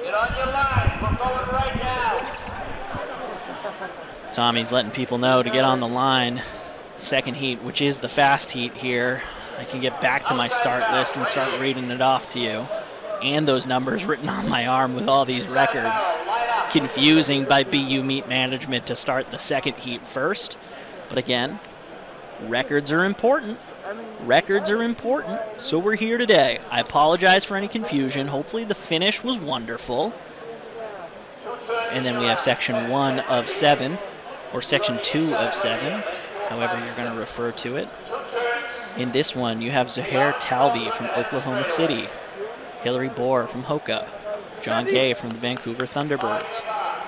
Get on your line. We're going right now. Tommy's letting people know to get on the line. Second heat, which is the fast heat here. I can get back to my start list and start reading it off to you. And those numbers written on my arm with all these records. Confusing by BU Meet Management to start the second heat first. But again, records are important. Records are important, so we're here today. I apologize for any confusion. Hopefully the finish was wonderful. And then we have section 1 of 7, or section 2 of 7, however you're going to refer to it. In this one, you have Zahir Talby from Oklahoma City, Hillary Bohr from Hoka, John Gay from the Vancouver Thunderbirds,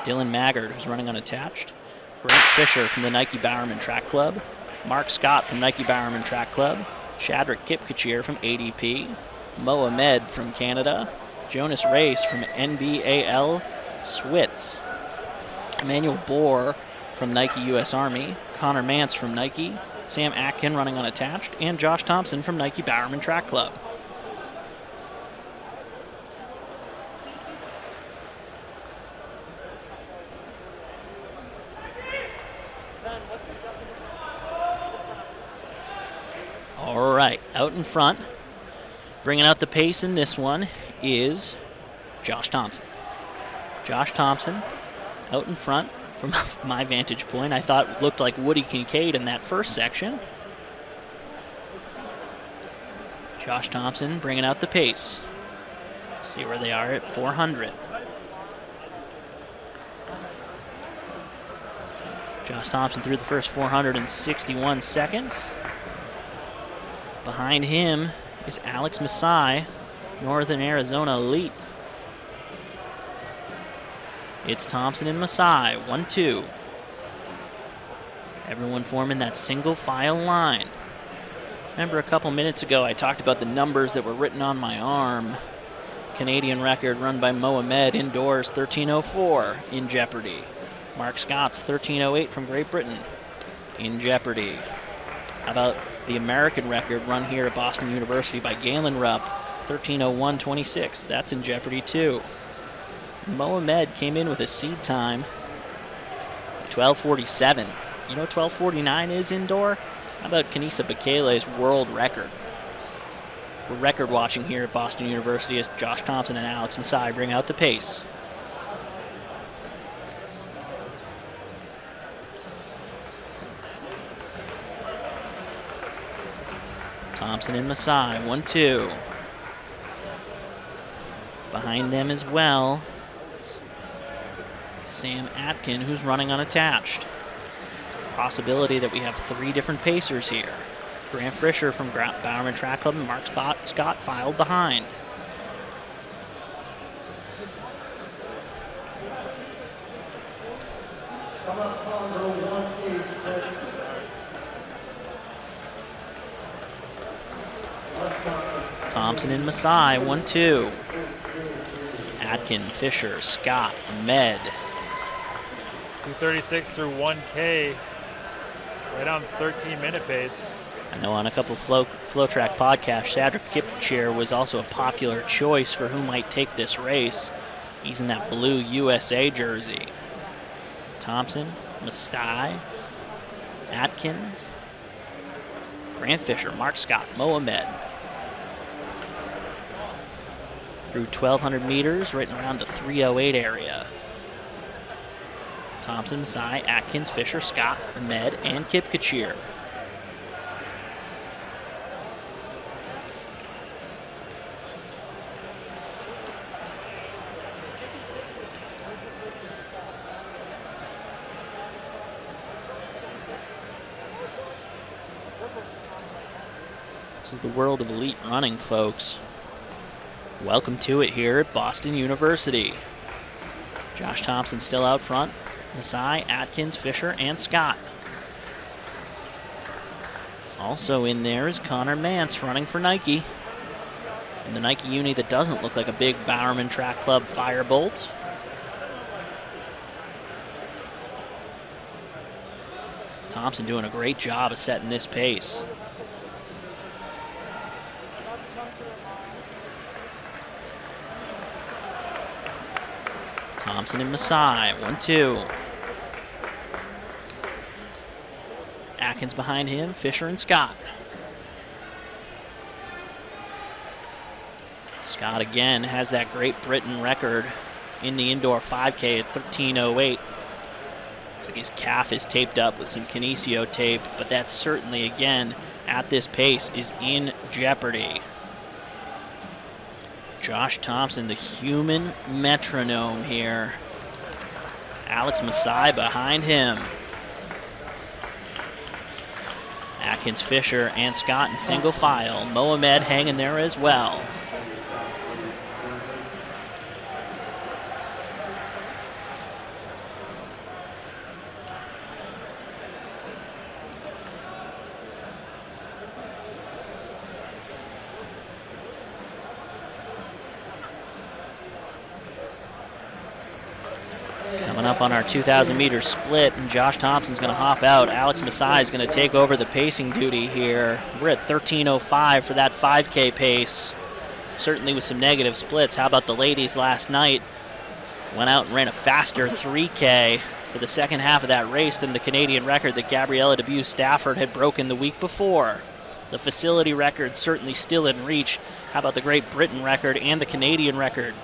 Dylan Maggard, who's running unattached, Grant Fisher from the Nike Bowerman Track Club, Mark Scott from Nike Bowerman Track Club, Shadrick Kipkachir from ADP, Mo Ahmed from Canada, Jonas Race from NBAL Switz, Emmanuel Bohr from Nike US Army, Connor Mance from Nike, Sam Atkin running unattached, and Josh Thompson from Nike Bowerman Track Club. All right, out in front, bringing out the pace in this one is Josh Thompson. Josh Thompson out in front from my vantage point. I thought it looked like Woody Kincaid in that first section. Josh Thompson bringing out the pace. See where they are at 400. Josh Thompson through the first 461 seconds. Behind him is Alex Masai, Northern Arizona Elite. It's Thompson and Masai, 1-2. Everyone forming that single file line. Remember a couple minutes ago I talked about the numbers that were written on my arm. Canadian record run by Mo Ahmed indoors, 13:04 in jeopardy. Mark Scott's 13:08 from Great Britain in jeopardy. How about the American record run here at Boston University by Galen Rupp, 13:01.26. That's in jeopardy too. Mo Ahmed came in with a seed time, 12:47. You know what 12:49 is indoor? How about Kanisa Bekele's world record? We're record watching here at Boston University as Josh Thompson and Alex Masai bring out the pace. Thompson and Masai, 1-2. Behind them as well, Sam Atkin, who's running unattached. Possibility that we have 3 different pacers here. Grant Fisher from Bowerman Track Club and Mark Scott filed behind. Thompson and Masai, 1-2. Atkin, Fisher, Scott, Ahmed. 2:36 through 1K, right on 13-minute pace. I know on a couple of FloTrack podcasts, Shadrick Kipchir was also a popular choice for who might take this race. He's in that blue USA jersey. Thompson, Masai, Atkins, Grant Fisher, Mark Scott, Mo Ahmed. Through 1,200 meters, right around the 3:08 area. Thompson, Masai, Atkins, Fisher, Scott, Ahmed, and Kipkachir. This is the world of elite running, folks. Welcome to it here at Boston University. Josh Thompson still out front. Masai, Atkins, Fisher, and Scott. Also in there is Connor Mance running for Nike. In the Nike uni that doesn't look like a big Bowerman Track Club Firebolt. Thompson doing a great job of setting this pace. Thompson and Masai, 1-2. Atkins behind him, Fisher and Scott. Scott again has that Great Britain record in the indoor 5K at 13:08. Looks like his calf is taped up with some kinesio tape, but that certainly, again, at this pace is in jeopardy. Josh Thompson, the human metronome here. Alex Masai behind him. Atkins, Fisher, and Scott in single file. Mohamed hanging there as well. Coming up on our 2,000 meter split, and Josh Thompson's going to hop out. Alex Masai is going to take over the pacing duty here. We're at 13:05 for that 5K pace, certainly with some negative splits. How about the ladies last night? Went out and ran a faster 3K for the second half of that race than the Canadian record that Gabriella Debus-Stafford had broken the week before. The facility record certainly still in reach. How about the Great Britain record and the Canadian record?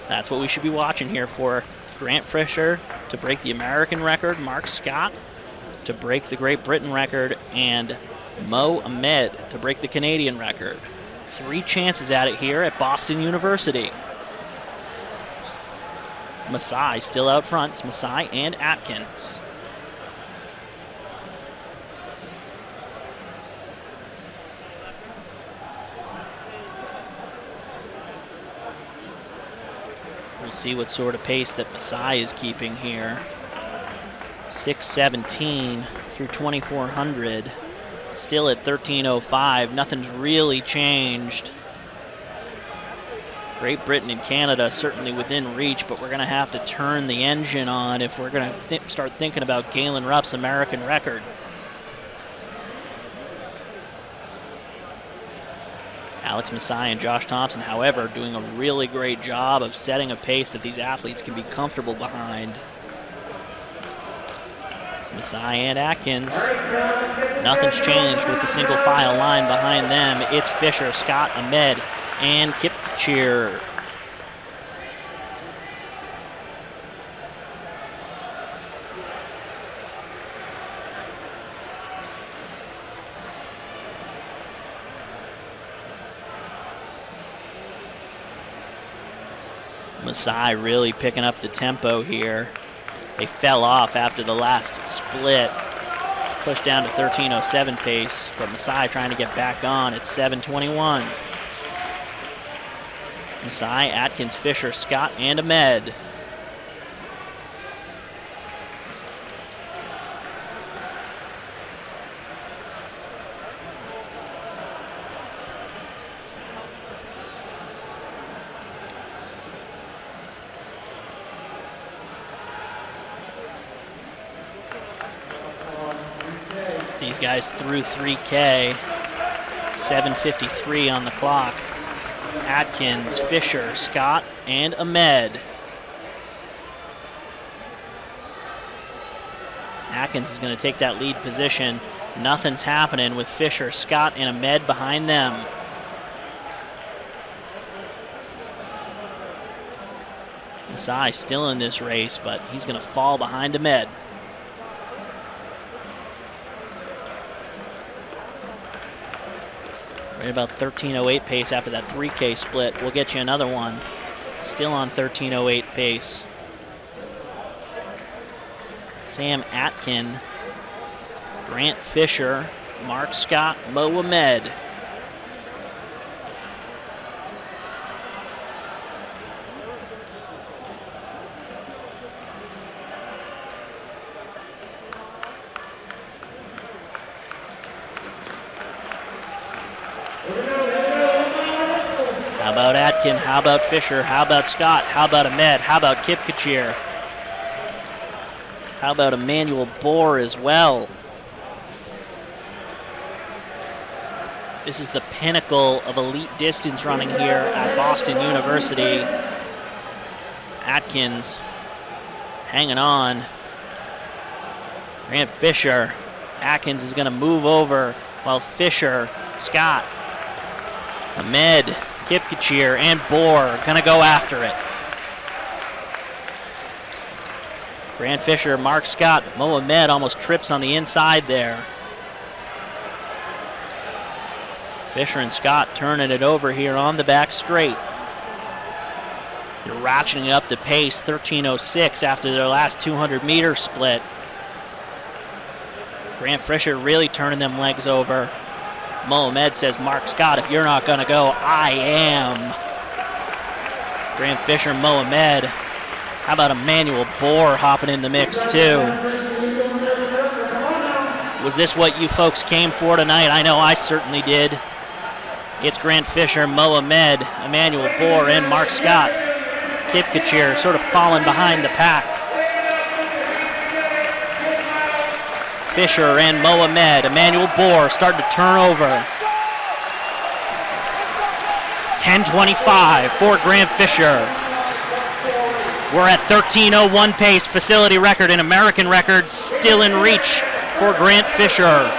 That's what we should be watching here for. Grant Fisher to break the American record, Mark Scott to break the Great Britain record, and Mo Ahmed to break the Canadian record. 3 chances at it here at Boston University. Masai still out front. It's Masai and Atkins. We'll see what sort of pace that Masai is keeping here. 6:17 through 2,400. Still at 13:05. Nothing's really changed. Great Britain and Canada certainly within reach, but we're going to have to turn the engine on if we're going to start thinking about Galen Rupp's American record. Alex Masai and Josh Thompson, however, doing a really great job of setting a pace that these athletes can be comfortable behind. It's Masai and Atkins. Nothing's changed with the single file line behind them. It's Fisher, Scott, Ahmed, and Kipchir. Masai really picking up the tempo here. They fell off after the last split. Pushed down to 13:07 pace, but Masai trying to get back on at 7:21. Masai, Atkins, Fisher, Scott, and Ahmed. These guys through 3K, 7:53 on the clock. Atkins, Fisher, Scott, and Ahmed. Atkins is going to take that lead position. Nothing's happening with Fisher, Scott, and Ahmed behind them. Masai still in this race, but he's going to fall behind Ahmed. Right about 13:08 pace after that 3K split. We'll get you another one. Still on 13:08 pace. Sam Atkin, Grant Fisher, Mark Scott, Mo Ahmed. How about Atkin? How about Fisher? How about Scott? How about Ahmed? How about Kipchir? How about Emmanuel Bohr as well? This is the pinnacle of elite distance running here at Boston University. Atkins hanging on. Grant Fisher. Atkins is going to move over while Fisher, Scott, Ahmed, Kipkachir, and Bohr going to go after it. Grant Fisher, Mark Scott, Mohamed almost trips on the inside there. Fisher and Scott turning it over here on the back straight. They're ratcheting up the pace, 13:06 after their last 200-meter split. Grant Fisher really turning them legs over. Mohamed says, Mark Scott, if you're not going to go, I am. Grant Fisher, Mohamed. How about Emmanuel Bohr hopping in the mix, too? Was this what you folks came for tonight? I know I certainly did. It's Grant Fisher, Mohamed, Emmanuel Bohr, and Mark Scott. Kipkachir sort of falling behind the pack. Fisher and Mohamed, Emmanuel Bohr starting to turn over. 10:25 for Grant Fisher. We're at 13:01 pace, facility record and American record still in reach for Grant Fisher.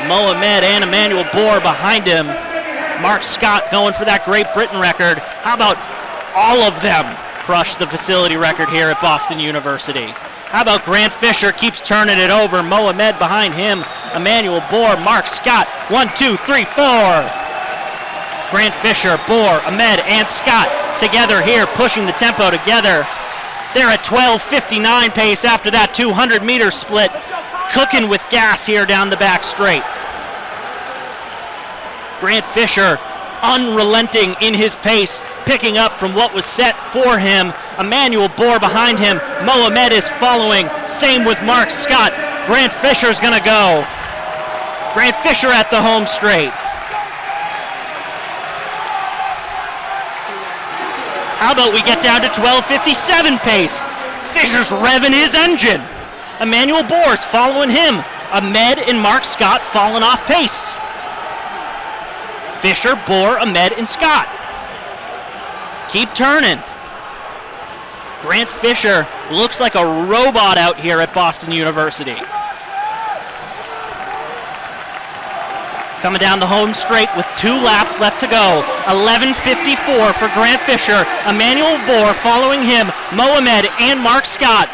Mohamed and Emmanuel Bohr behind him. Mark Scott going for that Great Britain record. How about all of them crush the facility record here at Boston University? How about Grant Fisher keeps turning it over. Mohamed behind him. Emmanuel Bohr, Mark Scott. 1, 2, 3, 4. Grant Fisher, Bohr, Ahmed, and Scott together here, pushing the tempo together. They're at 12:59 pace after that 200-meter split, cooking with gas here down the back straight. Grant Fisher unrelenting in his pace, picking up from what was set for him. Emmanuel Bohr behind him. Mohamed is following. Same with Mark Scott. Grant Fisher's going to go. Grant Fisher at the home straight. How about we get down to 12:57 pace? Fisher's revving his engine. Emmanuel Bohr's following him. Ahmed and Mark Scott falling off pace. Fisher, Bohr, Ahmed, and Scott. Keep turning. Grant Fisher looks like a robot out here at Boston University. Coming down the home straight with 2 laps left to go. 11:54 for Grant Fisher. Emmanuel Bohr following him. Mohamed and Mark Scott.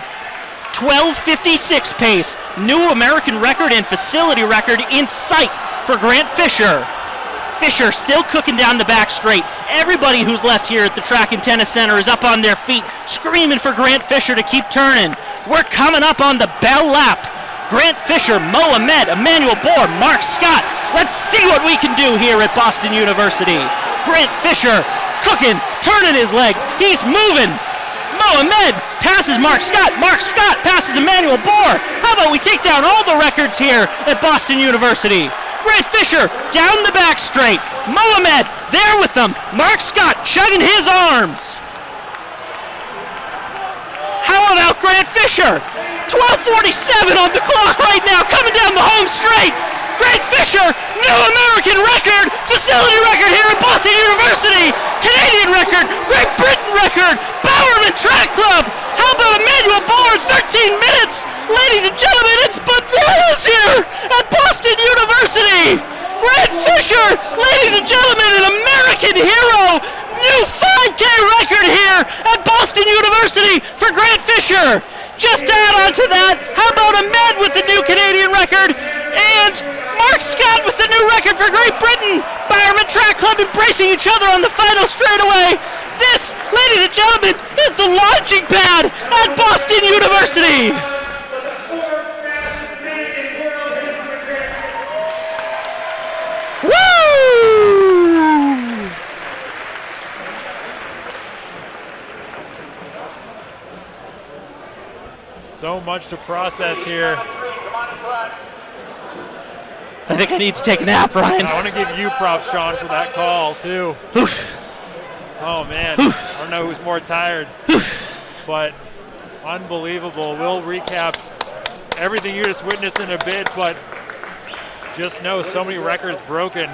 12:56 pace. New American record and facility record in sight for Grant Fisher. Fisher still cooking down the back straight. Everybody who's left here at the Track and Tennis Center is up on their feet, screaming for Grant Fisher to keep turning. We're coming up on the bell lap. Grant Fisher, Mohamed, Emmanuel Bohr, Mark Scott. Let's see what we can do here at Boston University. Grant Fisher cooking, turning his legs. He's moving. Mohamed passes Mark Scott. Mark Scott passes Emmanuel Bohr. How about we take down all the records here at Boston University? Grant Fisher down the back straight. Mohamed there with them. Mark Scott chugging his arms. How about Grant Fisher? 12:47 on the clock right now, coming down the home straight. Grant Fisher, new American record, facility record here at Boston University. Canadian record, Great Britain record, Bowerman Track Club. How about Emmanuel Bohr, 13 minutes? Ladies and gentlemen, it's bananas here at Boston University. Grant Fisher, ladies and gentlemen, an American hero. New 5K record here at Boston University for Grant Fisher. Just add on to that, how about Ahmed with the new Canadian record and Mark Scott with the new record for Great Britain. Bowerman Track Club embracing each other on the final straightaway. This, ladies and gentlemen, is the launching pad at Boston University. Woo! So much to process here. I think I need to take a nap, Ryan. I want to give you props, Sean, for that call, too. Oh, man. I don't know who's more tired, but unbelievable. We'll recap everything you just witnessed in a bit, but just know so many records broken